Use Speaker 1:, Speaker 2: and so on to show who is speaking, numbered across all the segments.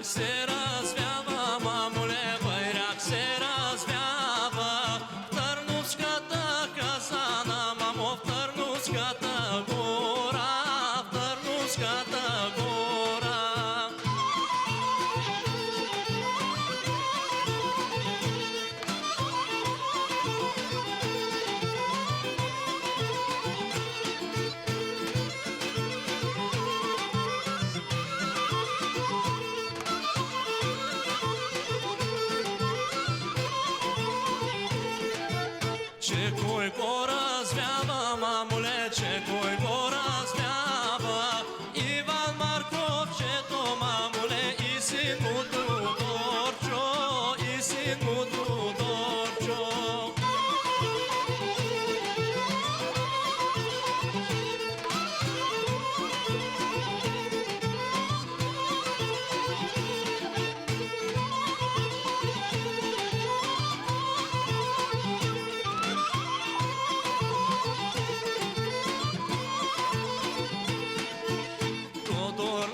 Speaker 1: Băireac se razveava, mamule, băireac se razveava. Tărnuțca ta cazana, mamo, tărnuțca ta gura, tărnuțca ta gura. Ce cui gora zveava, mamule, ce cui gora zveava. Ivan Markov, ce to, mamule, isin mutu dorcio, isin mutu dorcio.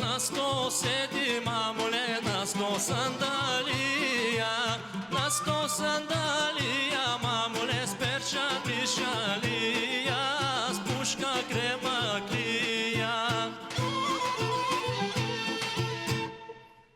Speaker 1: Na sto sedi, mamule, na sto sandalia, na sto sandalia.